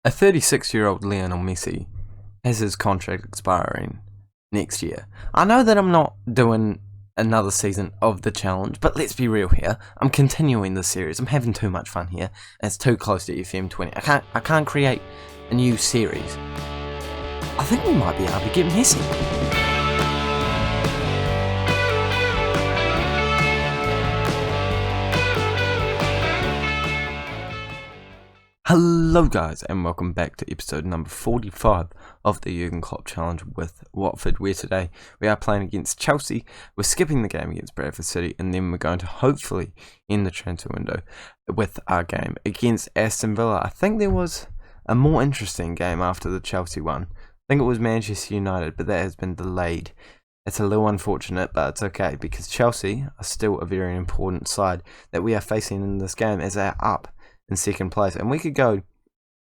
A 36-year-old Lionel Messi has his contract expiring next year. I know that I'm not doing another season of the challenge, but let's be real here. I'm continuing the series. I'm having too much fun here, and it's too close to FM20. I can't create a new series. I think we might be able to get Messi. Hello guys, and welcome back to episode number 45 of the Jürgen Klopp challenge with Watford, where today we are playing against Chelsea. We're skipping the game against Bradford City, and then we're going to hopefully end the transfer window with our game against Aston Villa. I think there was a more interesting game after the Chelsea one. I think it was Manchester United, but that has been delayed. It's a little unfortunate, but it's okay, because Chelsea are still a very important side that we are facing in this game, as they are up in second place, and we could go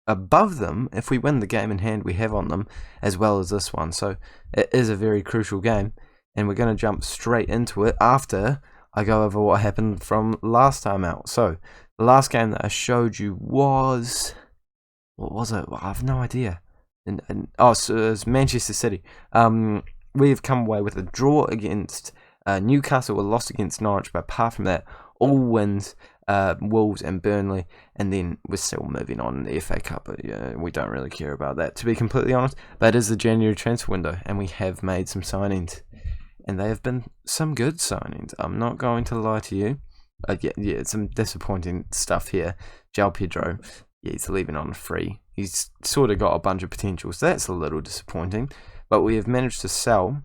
above them if we win the game in hand we have on them, as well as this one. So it is a very crucial game, and we're going to jump straight into it after I go over what happened from last time out. So the last game that I showed you was, what was it? Well, I have no idea. So it was Manchester City. We've come away with a draw against Newcastle, a loss against Norwich, but apart from that, all wins. Wolves and Burnley, and then we're still moving on in the FA Cup, but yeah, we don't really care about that, to be completely honest. But it is the January transfer window, and we have made some signings, and they have been some good signings. I'm not going to lie to you. Yeah, some disappointing stuff here. João Pedro, he's leaving on a free. He's sort of got a bunch of potential, so that's a little disappointing. But we have managed to sell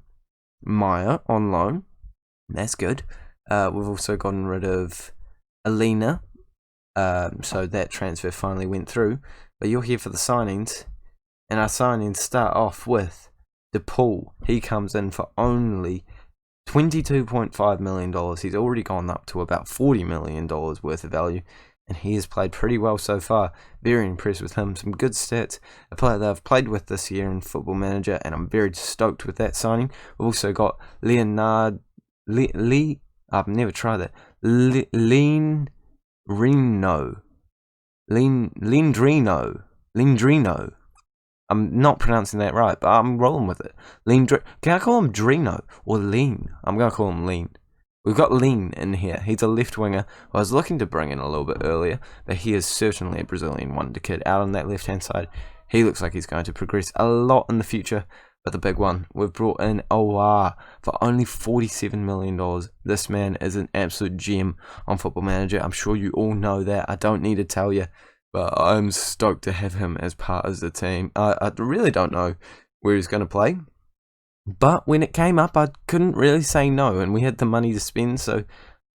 Maya on loan. That's good. We've also gotten rid of Alina, so that transfer finally went through. But you're here for the signings, and our signings start off with DePaul. He comes in for only $22.5 million. He's already gone up to about $40 million worth of value, and he has played pretty well so far. Very impressed with him. Some good stats. A player that I've played with this year in Football Manager, and I'm very stoked with that signing. We've also got Leonard Lee. I've never tried that. Lindrino. I'm not pronouncing that right, but I'm rolling with it. Can I call him Drino or Lean? I'm going to call him Lean. We've got Lean in here. He's a left winger. I was looking to bring in a little bit earlier, but he is certainly a Brazilian wonder kid out on that left-hand side. He looks like he's going to progress a lot in the future. But the big one, we've brought in Awar for only $47 million. This man is an absolute gem on Football Manager. I'm sure you all know that. I don't need to tell you. But I'm stoked to have him as part of the team. I really don't know where he's going to play. But when it came up, I couldn't really say no. And we had the money to spend, so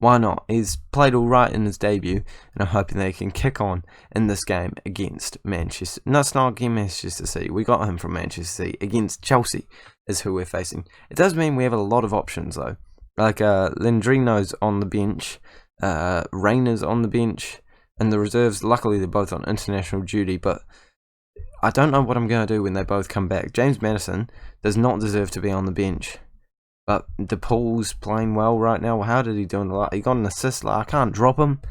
why not? He's played all right in his debut, and I'm hoping they can kick on in this game against Manchester. No, it's not against Manchester City. We got him from Manchester City. Against Chelsea is who we're facing. It does mean we have a lot of options, though. Like Lindrino's on the bench, Rayner's on the bench, and the reserves, luckily they're both on international duty, but I don't know what I'm going to do when they both come back. James Maddison does not deserve to be on the bench. But DePaul's playing well right now. How did he do in the last? He got an assist. I can't drop him.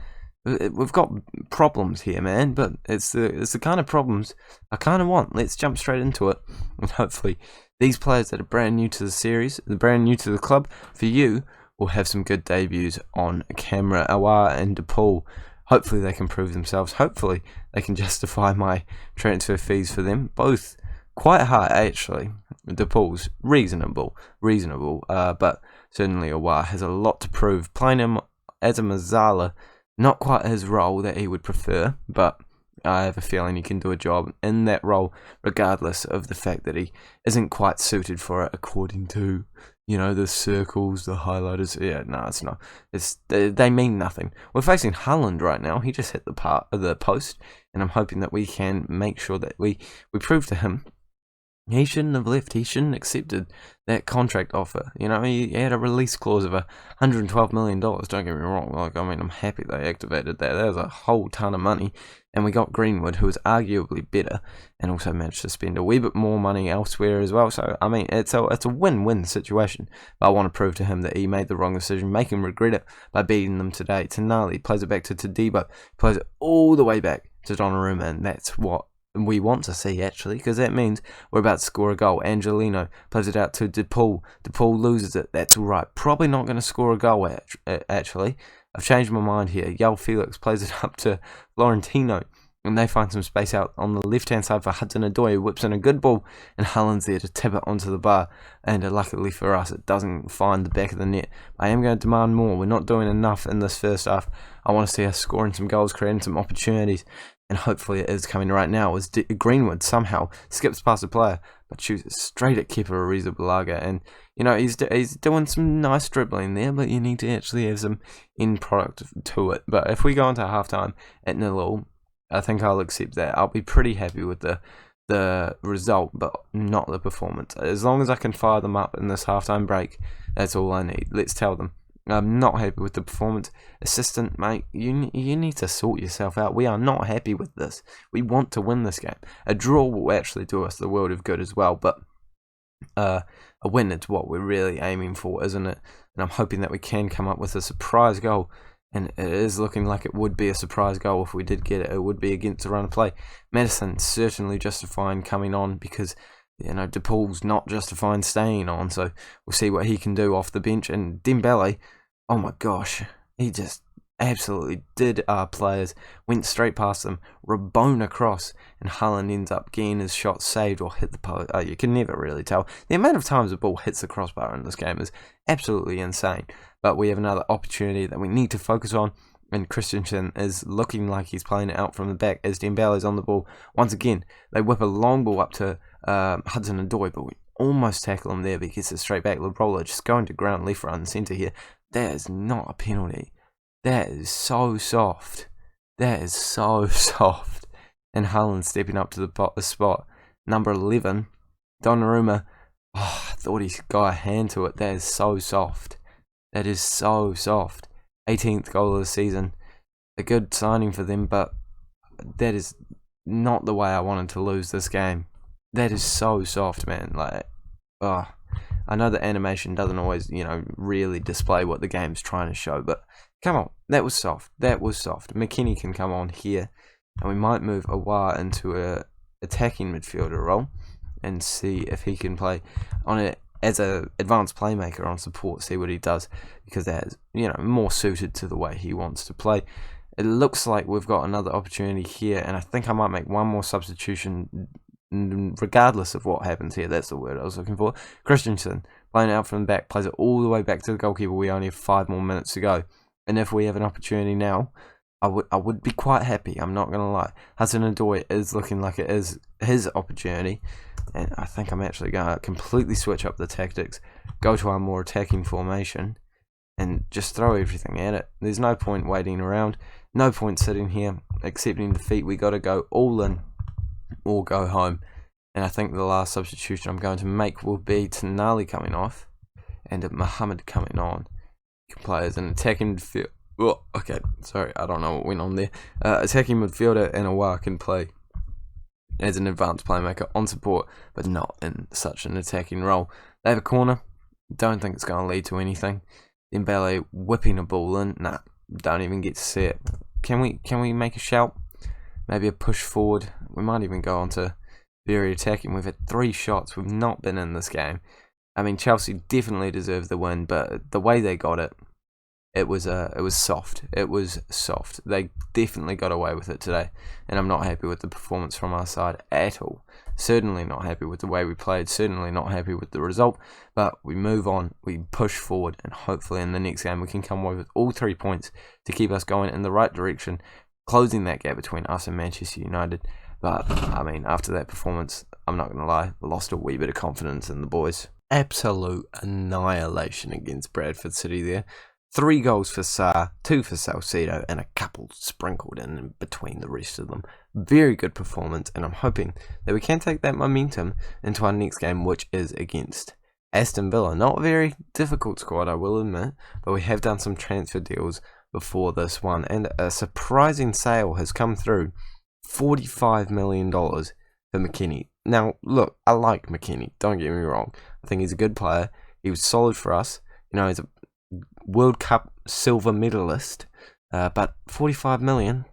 We've got problems here, man. But it's the kind of problems I kind of want. Let's jump straight into it. And hopefully these players that are brand new to the series, brand new to the club, for you, will have some good debuts on camera. Awar and DePaul. Hopefully they can prove themselves. Hopefully they can justify my transfer fees for them. Both quite high, actually. DePaul's reasonable, but certainly Awar has a lot to prove. Playing him as a Mazzala, not quite his role that he would prefer, but I have a feeling he can do a job in that role, regardless of the fact that he isn't quite suited for it, according to, the circles, the highlighters. Yeah, no, it's not. They mean nothing. We're facing Haaland right now. He just hit the post, and I'm hoping that we can make sure that we prove to him he shouldn't have left. He shouldn't have accepted that contract offer. He had a release clause of $112 million. Don't get me wrong. I'm happy they activated that. That was a whole ton of money. And we got Greenwood, who was arguably better, and also managed to spend a wee bit more money elsewhere as well. So, it's a win-win situation. But I want to prove to him that he made the wrong decision, make him regret it by beating them today. Tonali plays it back to Todibo, plays it all the way back to Donnarumma, and that's what we want to see, actually, because that means we're about to score a goal. Angelino plays it out to DePaul. DePaul loses it. That's all right. Probably not going to score a goal, actually. I've changed my mind here. Yao Felix plays it up to Florentino, and they find some space out on the left-hand side for Hudson-Odoi, who whips in a good ball, and Haaland's there to tip it onto the bar, and luckily for us, it doesn't find the back of the net. I am going to demand more. We're not doing enough in this first half. I want to see us scoring some goals, creating some opportunities, and hopefully it is coming right now, as Greenwood somehow skips past the player, but shoots it straight at Kepa Arrizabalaga, and he's doing some nice dribbling there, but you need to actually have some end product to it. But if we go into halftime at 0-0, I think I'll accept that. I'll be pretty happy with the result, but not the performance. As long as I can fire them up in this halftime break, that's all I need. Let's tell them. I'm not happy with the performance. Assistant, mate, you need to sort yourself out. We are not happy with this. We want to win this game. A draw will actually do us the world of good as well, but a win is what we're really aiming for, isn't it? And I'm hoping that we can come up with a surprise goal. And it is looking like it would be a surprise goal if we did get it. It would be against the run of play. Madison certainly justifying coming on because, DePaul's not justifying staying on. So we'll see what he can do off the bench. And Dembele, oh my gosh, he just absolutely did our players. Went straight past them, Rabona across, and Haaland ends up getting his shot saved or hit the post. You can never really tell. The amount of times the ball hits the crossbar in this game is absolutely insane. But we have another opportunity that we need to focus on, and Christensen is looking like he's playing it out from the back as Dembele's on the ball. Once again, they whip a long ball up to Hudson-Odoi, but we almost tackle him there because it's straight back. Labrola just going to ground left, right and centre here. That is not a penalty. That is so soft. That is so soft. And Haaland stepping up to the spot. Number 11, Donnarumma. Oh, I thought he got a hand to it. That is so soft. That is so soft. 18th goal of the season. A good signing for them, but that is not the way I wanted to lose this game. That is so soft, man. I know the animation doesn't always, really display what the game's trying to show, but come on, that was soft. That was soft. McKennie can come on here, and we might move Aouar into a attacking midfielder role and see if he can play on it as a advanced playmaker on support, see what he does, because that is, more suited to the way he wants to play. It looks like we've got another opportunity here, and I think I might make one more substitution regardless of what happens here. That's the word I was looking for. Christensen, playing out from the back, plays it all the way back to the goalkeeper. We only have 5 more minutes to go, and if we have an opportunity now, I would be quite happy, I'm not going to lie. Hudson-Odoi is looking like it is his opportunity, and I think I'm actually going to completely switch up the tactics, go to our more attacking formation, and just throw everything at it. There's no point waiting around, no point sitting here, accepting defeat. We got to go all in or go home. And I think the last substitution I'm going to make will be Tonali coming off and Mohamed coming on. You can play as an attacking midfielder. Oh, okay, sorry, I don't know what went on there. Attacking midfielder and Aouar can play as an advanced playmaker on support, but not in such an attacking role. They have a corner. Don't think it's going to lead to anything. Dembele whipping a ball in. Nah, don't even get to see it. Can we make a shout? Maybe a push forward. We might even go on to very attacking. We've had 3 shots. We've not been in this game. I mean, Chelsea definitely deserved the win, but the way they got it, it was soft. It was soft. They definitely got away with it today, and I'm not happy with the performance from our side at all. Certainly not happy with the way we played. Certainly not happy with the result. But we move on. We push forward, and hopefully in the next game we can come away with all 3 points to keep us going in the right direction, closing that gap between us and Manchester United. But I mean, after that performance, I'm not going to lie, lost a wee bit of confidence in the boys. Absolute annihilation against Bradford City there. 3 goals for Sarr, 2 for Salcedo, and a couple sprinkled in between the rest of them. Very good performance, and I'm hoping that we can take that momentum into our next game, which is against Aston Villa. Not a very difficult squad, I will admit, but we have done some transfer deals before this one, and a surprising sale has come through. $45 million for McKennie. Now, look, I like McKennie, don't get me wrong. I think he's a good player. He was solid for us. He's a World Cup silver medalist, but 45 million,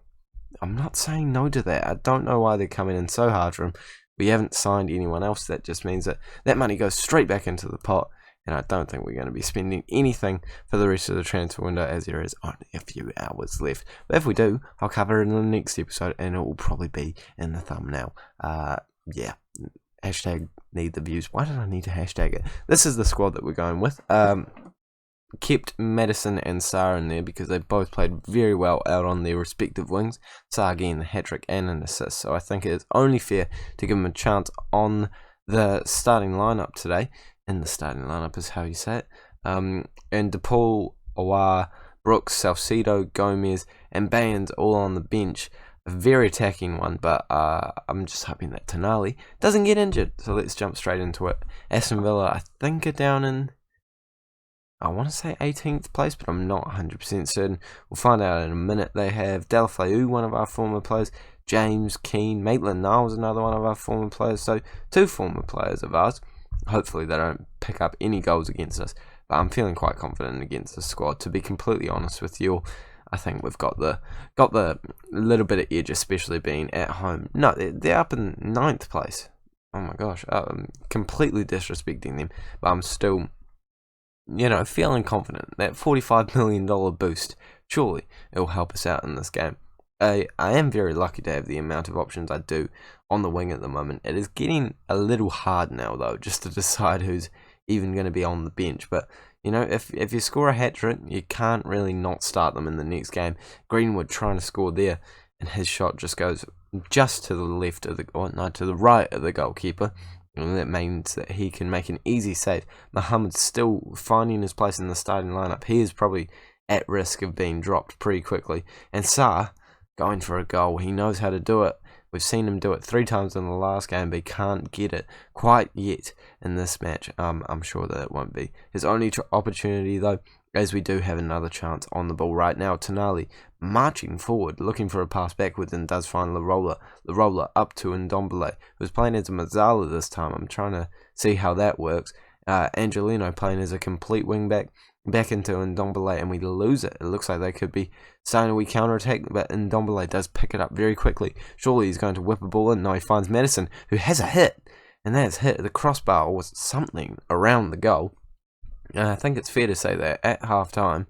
I'm not saying no to that. I don't know why they're coming in so hard for him. We haven't signed anyone else. That just means that that money goes straight back into the pot. And I don't think we're going to be spending anything for the rest of the transfer window, as there is only a few hours left. But if we do, I'll cover it in the next episode, and it will probably be in the thumbnail. Yeah. Hashtag need the views. Why did I need to hashtag it? This is the squad that we're going with. Kept Maddison and Sarr in there because they both played very well out on their respective wings. Sarr getting the hat-trick and an assist. So I think it is only fair to give him a chance on the starting lineup today. In the starting lineup is how you say it. And DePaul, Awar, Brooks, Salcedo, Gomez, and Bands all on the bench. A very attacking one, but I'm just hoping that Tonali doesn't get injured. So let's jump straight into it. Aston Villa, I think, are down in, I want to say 18th place, but I'm not 100% certain. We'll find out in a minute. They have Delafeu, one of our former players, James Keane, Maitland-Niles, another one of our former players. So 2 former players of ours. Hopefully they don't pick up any goals against us, but I'm feeling quite confident against the squad. To be completely honest with you, I think we've got the little bit of edge, especially being at home. No, they're up in 9th place. Oh my gosh, I'm completely disrespecting them, but I'm still, feeling confident. That $45 million boost, surely it will help us out in this game. I am very lucky to have the amount of options I do on the wing at the moment. It is getting a little hard now, though, just to decide who's even going to be on the bench. But, if you score a hat-trick, you can't really not start them in the next game. Greenwood trying to score there, and his shot just goes just to the left of to the right of the goalkeeper. And that means that he can make an easy save. Mohamed's still finding his place in the starting lineup. He is probably at risk of being dropped pretty quickly. And Sarr, going for a goal. He knows how to do it. We've seen him do it 3 times in the last game, but he can't get it quite yet in this match. I'm sure that it won't be his only opportunity, though, as we do have another chance on the ball right now. Tonali marching forward, looking for a pass backwards, and does find Larola. Larola up to Ndombele, who's playing as a Mazzala this time. I'm trying to see how that works. Angelino playing as a complete wing-back. Back into Ndombele, and we lose it. It looks like they could be starting a wee counter-attack, but Ndombele does pick it up very quickly. Surely he's going to whip a ball in. No, he finds Maddison, who has a hit, and that's hit the crossbar or something around the goal. And I think it's fair to say that at half-time,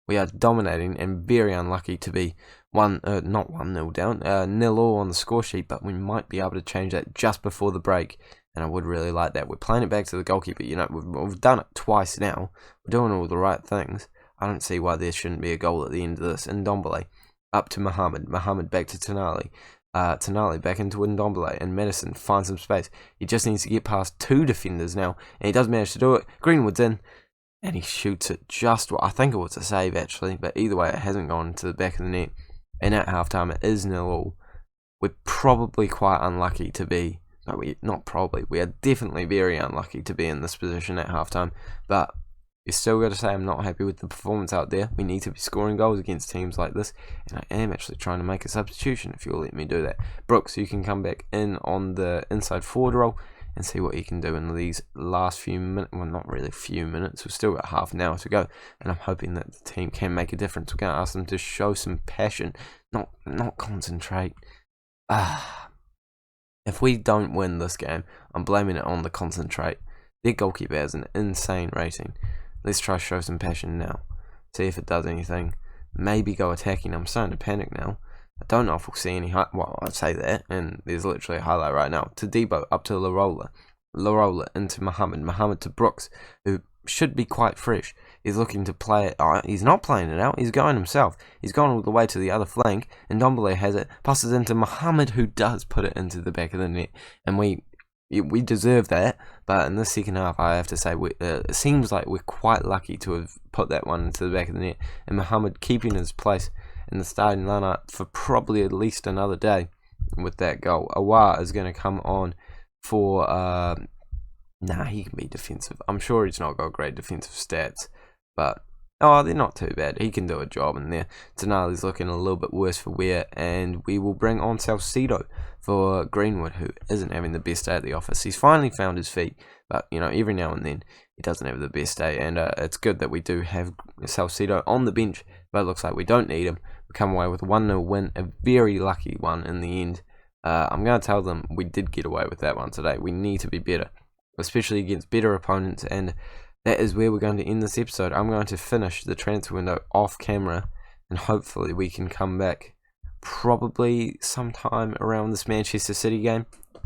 we are dominating and very unlucky to be not 1-0 down, 0-0 on the score sheet, but we might be able to change that just before the break. And I would really like that. We're playing it back to the goalkeeper. We've done it twice now. We're doing all the right things. I don't see why there shouldn't be a goal at the end of this. Ndombele up to Mohamed. Mohamed back to Tonali. Tonali back into Ndombele. And Maddison finds some space. He just needs to get past 2 defenders now. And he does manage to do it. Greenwood's in. And he shoots it just well. I think it was a save, actually. But either way, it hasn't gone to the back of the net. And at halftime, it is 0-0. We're probably quite unlucky to be... No, we are definitely very unlucky to be in this position at halftime, but you still got to say I'm not happy with the performance out there. We need to be scoring goals against teams like this, and I am actually trying to make a substitution if you'll let me do that. Brooks, you can come back in on the inside forward role and see what he can do in these last few minutes. Well, not really few minutes. We've still got half an hour to go, and I'm hoping that the team can make a difference. We're going to ask them to show some passion, not concentrate. If we don't win this game, I'm blaming it on the concentrate. Their goalkeeper has an insane rating. Let's try to show some passion now. See if it does anything. Maybe go attacking. I'm starting to panic now. I don't know if we'll see any... Well, I'd say that, and there's literally a highlight right now. To Debo, up to Larola. Larola into Mohamed. Mohamed to Brooks, who should be quite fresh. He's looking to play it. He's not playing it out. He's going himself. He's gone all the way to the other flank, and Ndombele has it. Passes into Mohamed, who does put it into the back of the net. And we deserve that, but in the second half, I have to say, it seems like we're quite lucky to have put that one into the back of the net. And Mohamed keeping his place in the starting lineup for probably at least another day with that goal. Awar is going to come on for... he can be defensive. I'm sure he's not got great defensive stats, but they're not too bad. He can do a job in there. Tonali's looking a little bit worse for wear, and we will bring on Salcedo for Greenwood, who isn't having the best day at the office. He's finally found his feet, but every now and then he doesn't have the best day, and it's good that we do have Salcedo on the bench, but it looks like we don't need him. we come away with a 1-0 win, a very lucky one in the end. I'm going to tell them we did get away with that one today. We need to be better, especially against better opponents, and that is where we're going to end this episode. I'm going to finish the transfer window off camera, and hopefully we can come back probably sometime around this Manchester City game,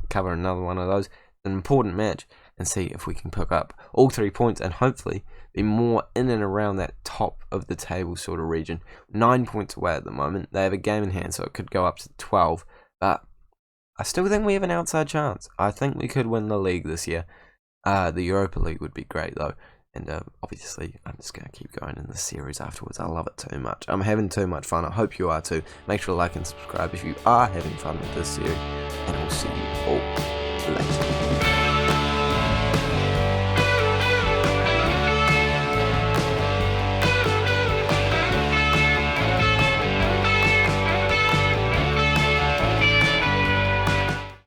cover another one of those, an important match, and see if we can pick up all 3 points and hopefully be more in and around that top of the table sort of region. 9 points away at the moment. They have a game in hand, so it could go up to 12, but I still think we have an outside chance. I think we could win the league this year. The Europa League would be great though. And obviously, I'm just going to keep going in this series afterwards. I love it too much. I'm having too much fun. I hope you are too. Make sure to like and subscribe if you are having fun with this series. And I'll see you all later.